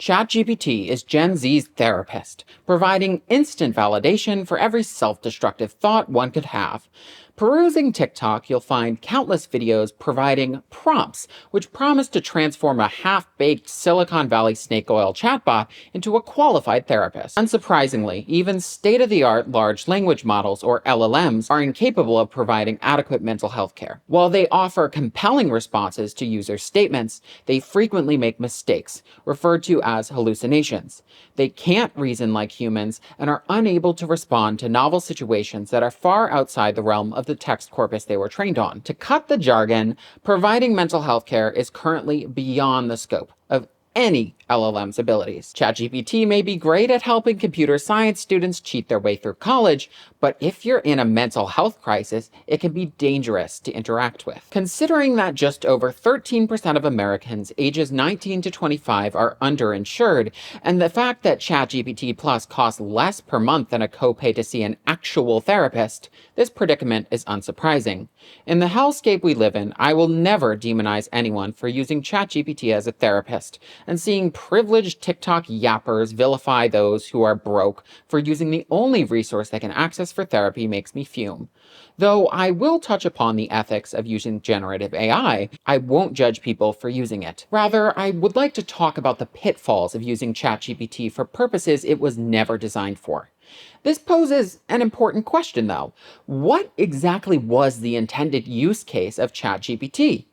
ChatGPT is Gen Z's therapist, providing instant validation for every self-destructive thought one could have. Perusing TikTok, you'll find countless videos providing prompts, which promise to transform a half-baked Silicon Valley snake oil chatbot into a qualified therapist. Unsurprisingly, even state-of-the-art large language models, or LLMs, are incapable of providing adequate mental health care. While they offer compelling responses to user statements, they frequently make mistakes, referred to as hallucinations. They can't reason like humans and are unable to respond to novel situations that are far outside the realm of the text corpus they were trained on. To cut the jargon, providing mental health care is currently beyond the scope of any LLM's abilities. ChatGPT may be great at helping computer science students cheat their way through college, but if you're in a mental health crisis, it can be dangerous to interact with. Considering that just over 13% of Americans ages 19 to 25 are underinsured, and the fact that ChatGPT Plus costs less per month than a copay to see an actual therapist, this predicament is unsurprising. In the hellscape we live in, I will never demonize anyone for using ChatGPT as a therapist, and seeing privileged TikTok yappers vilify those who are broke for using the only resource they can access for therapy makes me fume. Though I will touch upon the ethics of using generative AI, I won't judge people for using it. Rather, I would like to talk about the pitfalls of using ChatGPT for purposes it was never designed for. This poses an important question, though. What exactly was the intended use case of ChatGPT?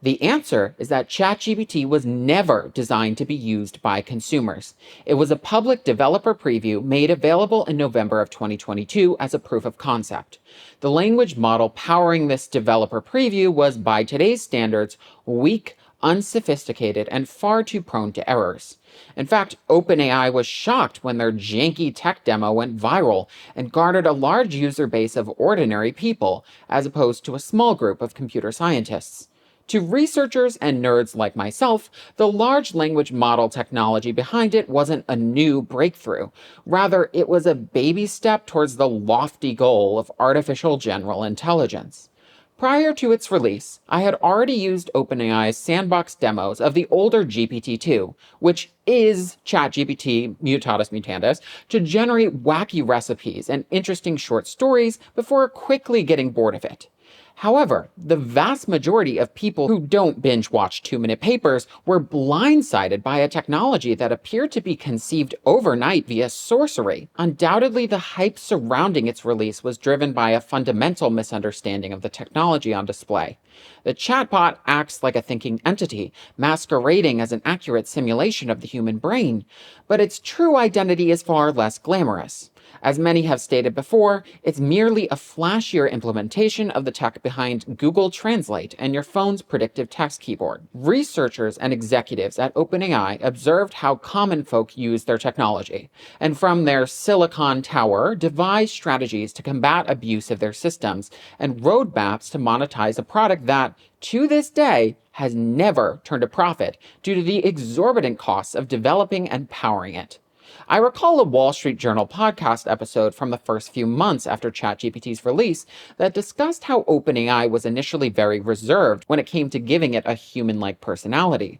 The answer is that ChatGPT was never designed to be used by consumers. It was a public developer preview made available in November of 2022 as a proof of concept. The language model powering this developer preview was, by today's standards, weak, unsophisticated, and far too prone to errors. In fact, OpenAI was shocked when their janky tech demo went viral and garnered a large user base of ordinary people, as opposed to a small group of computer scientists. To researchers and nerds like myself, the large language model technology behind it wasn't a new breakthrough. Rather, it was a baby step towards the lofty goal of artificial general intelligence. Prior to its release, I had already used OpenAI's sandbox demos of the older GPT-2, which is ChatGPT mutatis mutandis, to generate wacky recipes and interesting short stories before quickly getting bored of it. However, the vast majority of people who don't binge-watch 2-minute papers were blindsided by a technology that appeared to be conceived overnight via sorcery. Undoubtedly, the hype surrounding its release was driven by a fundamental misunderstanding of the technology on display. The chatbot acts like a thinking entity, masquerading as an accurate simulation of the human brain, but its true identity is far less glamorous. As many have stated before, it's merely a flashier implementation of the tech behind Google Translate and your phone's predictive text keyboard. Researchers and executives at OpenAI observed how common folk use their technology, and from their Silicon Tower devised strategies to combat abuse of their systems and roadmaps to monetize a product that, to this day, has never turned a profit due to the exorbitant costs of developing and powering it. I recall a Wall Street Journal podcast episode from the first few months after ChatGPT's release that discussed how OpenAI was initially very reserved when it came to giving it a human-like personality.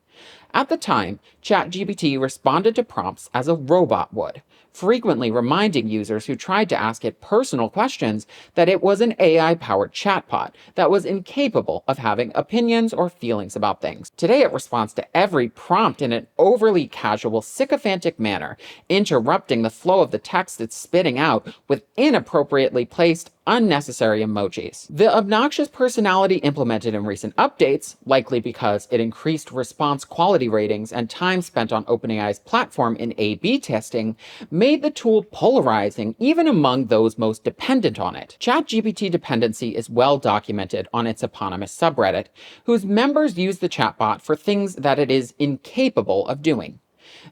At the time, ChatGPT responded to prompts as a robot would, frequently reminding users who tried to ask it personal questions that it was an AI-powered chatbot that was incapable of having opinions or feelings about things. Today, it responds to every prompt in an overly casual, sycophantic manner, interrupting the flow of the text it's spitting out with inappropriately placed, unnecessary emojis. The obnoxious personality implemented in recent updates, likely because it increased response quality ratings and time spent on OpenAI's platform in A/B testing, made the tool polarizing even among those most dependent on it. ChatGPT dependency is well documented on its eponymous subreddit, whose members use the chatbot for things that it is incapable of doing.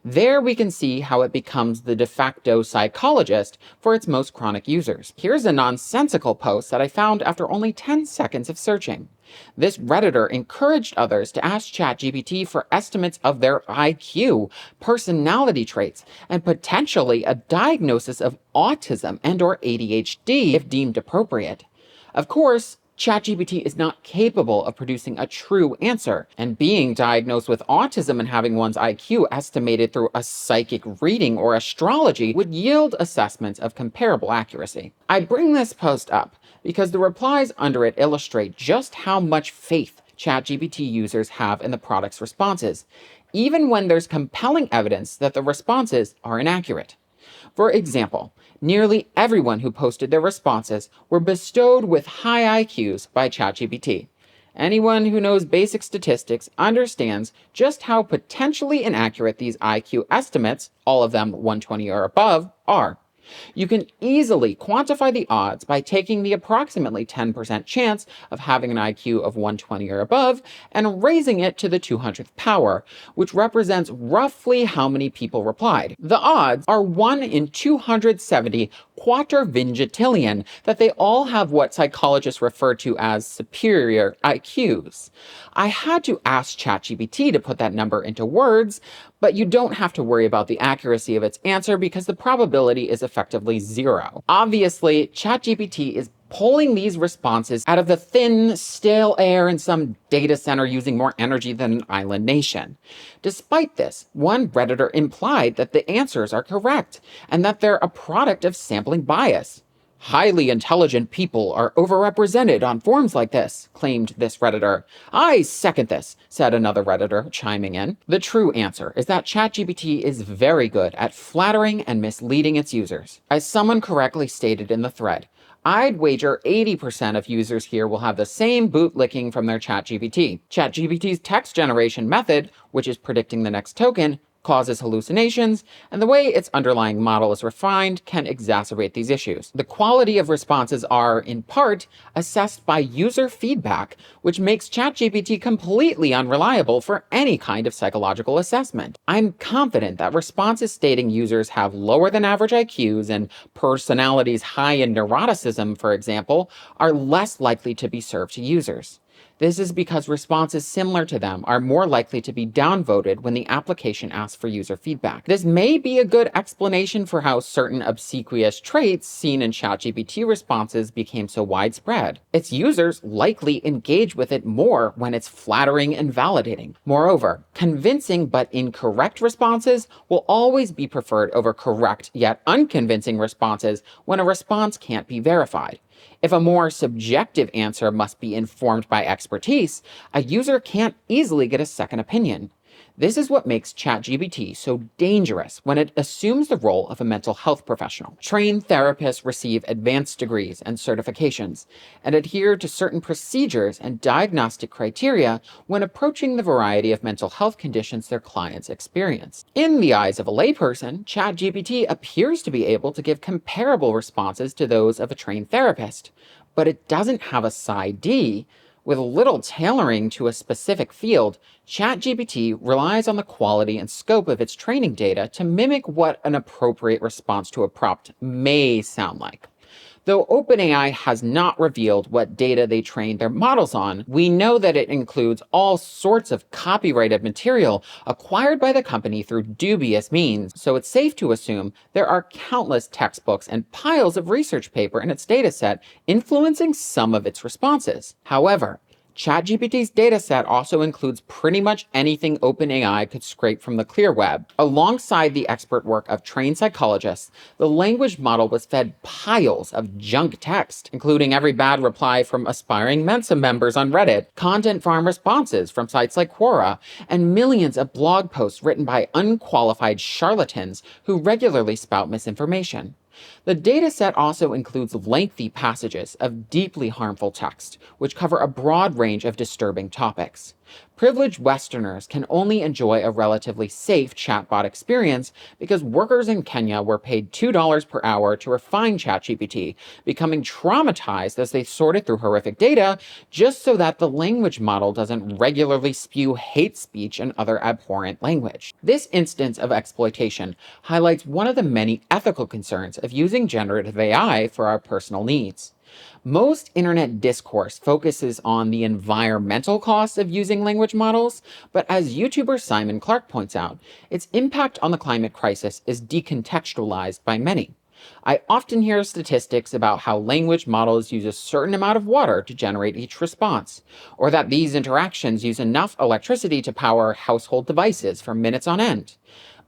There we can see how it becomes the de facto psychologist for its most chronic users. Here's a nonsensical post that I found after only 10 seconds of searching. This Redditor encouraged others to ask ChatGPT for estimates of their IQ, personality traits, and potentially a diagnosis of autism and/or ADHD if deemed appropriate. Of course, ChatGPT is not capable of producing a true answer, and being diagnosed with autism and having one's IQ estimated through a psychic reading or astrology would yield assessments of comparable accuracy. I bring this post up because the replies under it illustrate just how much faith ChatGPT users have in the product's responses, even when there's compelling evidence that the responses are inaccurate. For example, nearly everyone who posted their responses were bestowed with high IQs by ChatGPT. Anyone who knows basic statistics understands just how potentially inaccurate these IQ estimates, all of them 120 or above, are. You can easily quantify the odds by taking the approximately 10% chance of having an IQ of 120 or above and raising it to the 200th power, which represents roughly how many people replied. The odds are 1 in 270 quatervingitillion that they all have what psychologists refer to as superior IQs. I had to ask ChatGPT to put that number into words, but you don't have to worry about the accuracy of its answer because the probability is effectively zero. Obviously, ChatGPT is pulling these responses out of the thin, stale air in some data center using more energy than an island nation. Despite this, one Redditor implied that the answers are correct and that they're a product of sampling bias. Highly intelligent people are overrepresented on forums like this, claimed this Redditor. I second this, said another Redditor, chiming in. The true answer is that ChatGPT is very good at flattering and misleading its users. As someone correctly stated in the thread, I'd wager 80% of users here will have the same bootlicking from their ChatGPT. ChatGPT's text generation method, which is predicting the next token, causes hallucinations, and the way its underlying model is refined can exacerbate these issues. The quality of responses are, in part, assessed by user feedback, which makes ChatGPT completely unreliable for any kind of psychological assessment. I'm confident that responses stating users have lower than average IQs and personalities high in neuroticism, for example, are less likely to be served to users. This is because responses similar to them are more likely to be downvoted when the application asks for user feedback. This may be a good explanation for how certain obsequious traits seen in ChatGPT responses became so widespread. Its users likely engage with it more when it's flattering and validating. Moreover, convincing but incorrect responses will always be preferred over correct yet unconvincing responses when a response can't be verified. If a more subjective answer must be informed by expertise, a user can't easily get a second opinion. This is what makes ChatGPT so dangerous when it assumes the role of a mental health professional. Trained therapists receive advanced degrees and certifications and adhere to certain procedures and diagnostic criteria when approaching the variety of mental health conditions their clients experience. In the eyes of a layperson, ChatGPT appears to be able to give comparable responses to those of a trained therapist, but it doesn't have a PsyD. With little tailoring to a specific field, ChatGPT relies on the quality and scope of its training data to mimic what an appropriate response to a prompt may sound like. Though OpenAI has not revealed what data they trained their models on, we know that it includes all sorts of copyrighted material acquired by the company through dubious means, so it's safe to assume there are countless textbooks and piles of research paper in its dataset influencing some of its responses. However, ChatGPT's dataset also includes pretty much anything OpenAI could scrape from the clear web. Alongside the expert work of trained psychologists, the language model was fed piles of junk text, including every bad reply from aspiring Mensa members on Reddit, content farm responses from sites like Quora, and millions of blog posts written by unqualified charlatans who regularly spout misinformation. The dataset also includes lengthy passages of deeply harmful text, which cover a broad range of disturbing topics. Privileged Westerners can only enjoy a relatively safe chatbot experience because workers in Kenya were paid $2 per hour to refine ChatGPT, becoming traumatized as they sorted through horrific data just so that the language model doesn't regularly spew hate speech and other abhorrent language. This instance of exploitation highlights one of the many ethical concerns of using generative AI for our personal needs. Most internet discourse focuses on the environmental costs of using language models, but as YouTuber Simon Clark points out, its impact on the climate crisis is decontextualized by many. I often hear statistics about how language models use a certain amount of water to generate each response, or that these interactions use enough electricity to power household devices for minutes on end.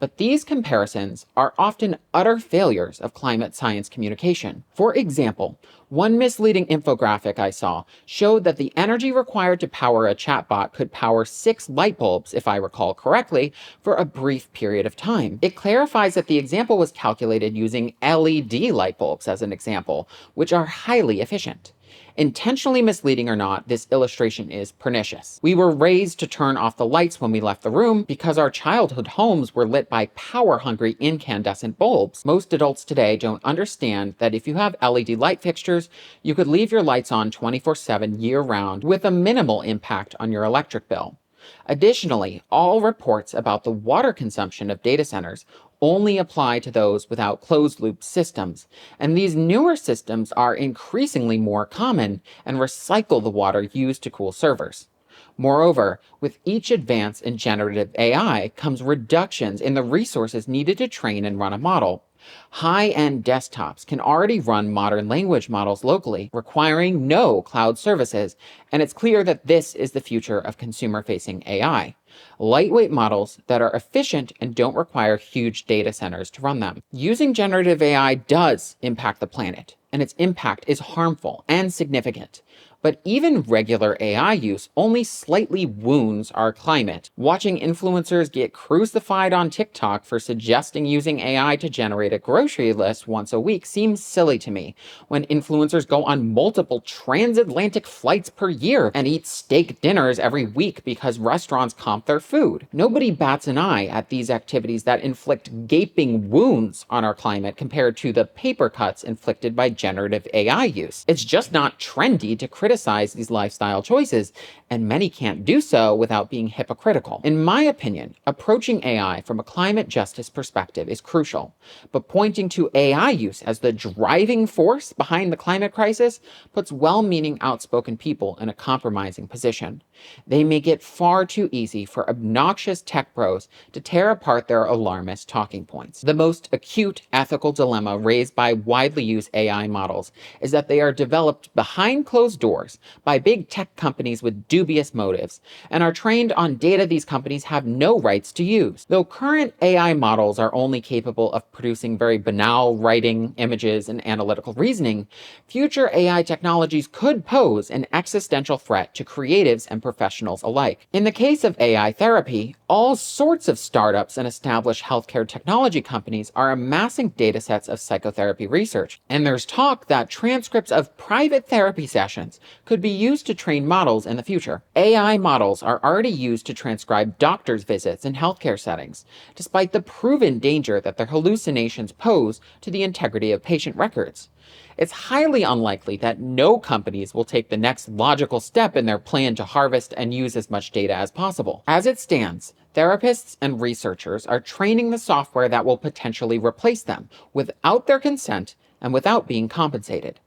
But these comparisons are often utter failures of climate science communication. For example, one misleading infographic I saw showed that the energy required to power a chatbot could power 6 light bulbs, if I recall correctly, for a brief period of time. It clarifies that the example was calculated using LED light bulbs as an example, which are highly efficient. Intentionally misleading or not, this illustration is pernicious. We were raised to turn off the lights when we left the room because our childhood homes were lit by power-hungry incandescent bulbs. Most adults today don't understand that if you have LED light fixtures, you could leave your lights on 24/7 year-round with a minimal impact on your electric bill. Additionally, all reports about the water consumption of data centers only apply to those without closed-loop systems, and these newer systems are increasingly more common and recycle the water used to cool servers. Moreover, with each advance in generative AI comes reductions in the resources needed to train and run a model. High-end desktops can already run modern language models locally, requiring no cloud services, and it's clear that this is the future of consumer-facing AI. Lightweight models that are efficient and don't require huge data centers to run them. Using generative AI does impact the planet, and its impact is harmful and significant. But even regular AI use only slightly wounds our climate. Watching influencers get crucified on TikTok for suggesting using AI to generate a grocery list once a week seems silly to me, when influencers go on multiple transatlantic flights per year and eat steak dinners every week because restaurants comp their food. Nobody bats an eye at these activities that inflict gaping wounds on our climate compared to the paper cuts inflicted by generative AI use. It's just not trendy to criticize these lifestyle choices, and many can't do so without being hypocritical. In my opinion, approaching AI from a climate justice perspective is crucial, but pointing to AI use as the driving force behind the climate crisis puts well-meaning, outspoken people in a compromising position. They make it far too easy for obnoxious tech bros to tear apart their alarmist talking points. The most acute ethical dilemma raised by widely used AI models is that they are developed behind closed doors by big tech companies with dubious motives, and are trained on data these companies have no rights to use. Though current AI models are only capable of producing very banal writing, images, and analytical reasoning, future AI technologies could pose an existential threat to creatives and professionals alike. In the case of AI therapy, all sorts of startups and established healthcare technology companies are amassing datasets of psychotherapy research, and there's talk that transcripts of private therapy sessions could be used to train models in the future. AI models are already used to transcribe doctors' visits in healthcare settings, despite the proven danger that their hallucinations pose to the integrity of patient records. It's highly unlikely that no companies will take the next logical step in their plan to harvest and use as much data as possible. As it stands, therapists and researchers are training the software that will potentially replace them without their consent and without being compensated.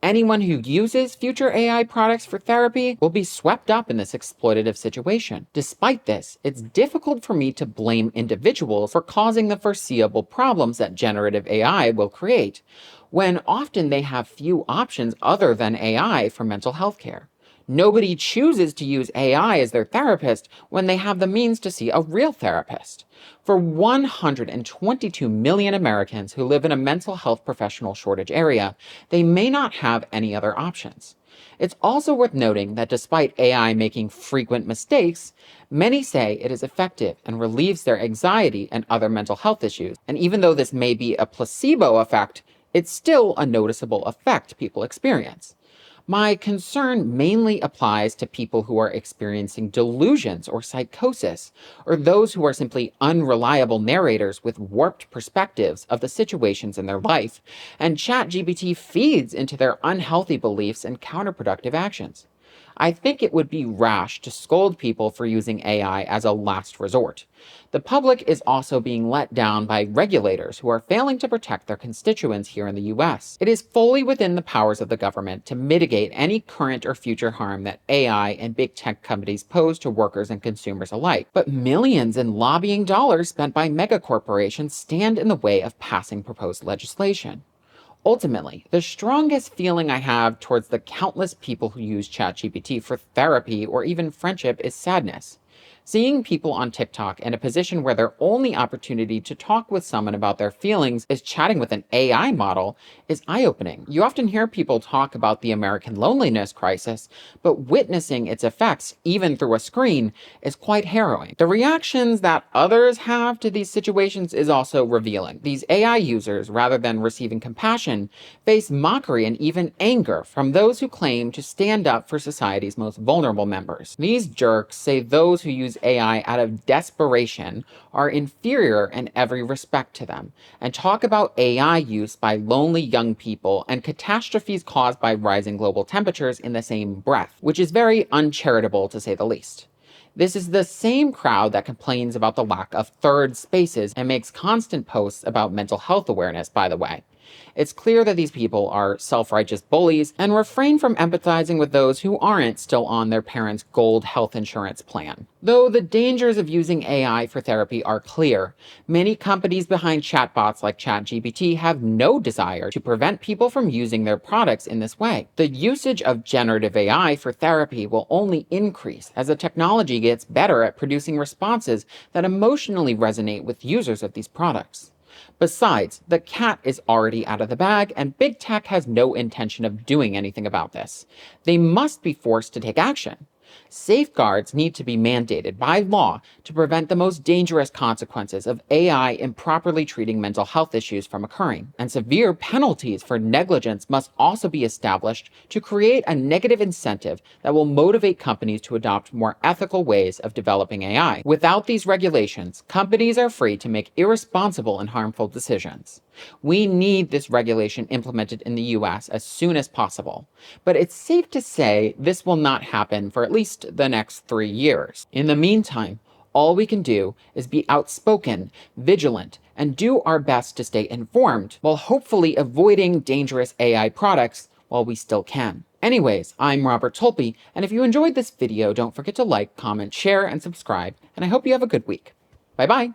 Anyone who uses future AI products for therapy will be swept up in this exploitative situation. Despite this, it's difficult for me to blame individuals for causing the foreseeable problems that generative AI will create, when often they have few options other than AI for mental health care. Nobody chooses to use AI as their therapist when they have the means to see a real therapist. For 122 million Americans who live in a mental health professional shortage area, they may not have any other options. It's also worth noting that despite AI making frequent mistakes, many say it is effective and relieves their anxiety and other mental health issues. And even though this may be a placebo effect, it's still a noticeable effect people experience. My concern mainly applies to people who are experiencing delusions or psychosis, or those who are simply unreliable narrators with warped perspectives of the situations in their life, and ChatGPT feeds into their unhealthy beliefs and counterproductive actions. I think it would be rash to scold people for using AI as a last resort. The public is also being let down by regulators who are failing to protect their constituents here in the US. It is fully within the powers of the government to mitigate any current or future harm that AI and big tech companies pose to workers and consumers alike. But millions in lobbying dollars spent by megacorporations stand in the way of passing proposed legislation. Ultimately, the strongest feeling I have towards the countless people who use ChatGPT for therapy or even friendship is sadness. Seeing people on TikTok in a position where their only opportunity to talk with someone about their feelings is chatting with an AI model is eye-opening. You often hear people talk about the American loneliness crisis, but witnessing its effects, even through a screen, is quite harrowing. The reactions that others have to these situations is also revealing. These AI users, rather than receiving compassion, face mockery and even anger from those who claim to stand up for society's most vulnerable members. These jerks say those who use AI out of desperation are inferior in every respect to them, and talk about AI use by lonely young people and catastrophes caused by rising global temperatures in the same breath, which is very uncharitable to say the least. This is the same crowd that complains about the lack of third spaces and makes constant posts about mental health awareness, by the way. It's clear that these people are self-righteous bullies and refrain from empathizing with those who aren't still on their parents' gold health insurance plan. Though the dangers of using AI for therapy are clear, many companies behind chatbots like ChatGPT have no desire to prevent people from using their products in this way. The usage of generative AI for therapy will only increase as the technology gets better at producing responses that emotionally resonate with users of these products. Besides, the cat is already out of the bag, and big tech has no intention of doing anything about this. They must be forced to take action. Safeguards need to be mandated by law to prevent the most dangerous consequences of AI improperly treating mental health issues from occurring, and severe penalties for negligence must also be established to create a negative incentive that will motivate companies to adopt more ethical ways of developing AI. Without these regulations, companies are free to make irresponsible and harmful decisions. We need this regulation implemented in the US as soon as possible, but it's safe to say this will not happen for at least the next 3 years. In the meantime, all we can do is be outspoken, vigilant, and do our best to stay informed while hopefully avoiding dangerous AI products while we still can. Anyways, I'm Robert Tolpe, and if you enjoyed this video, don't forget to like, comment, share, and subscribe, and I hope you have a good week. Bye-bye!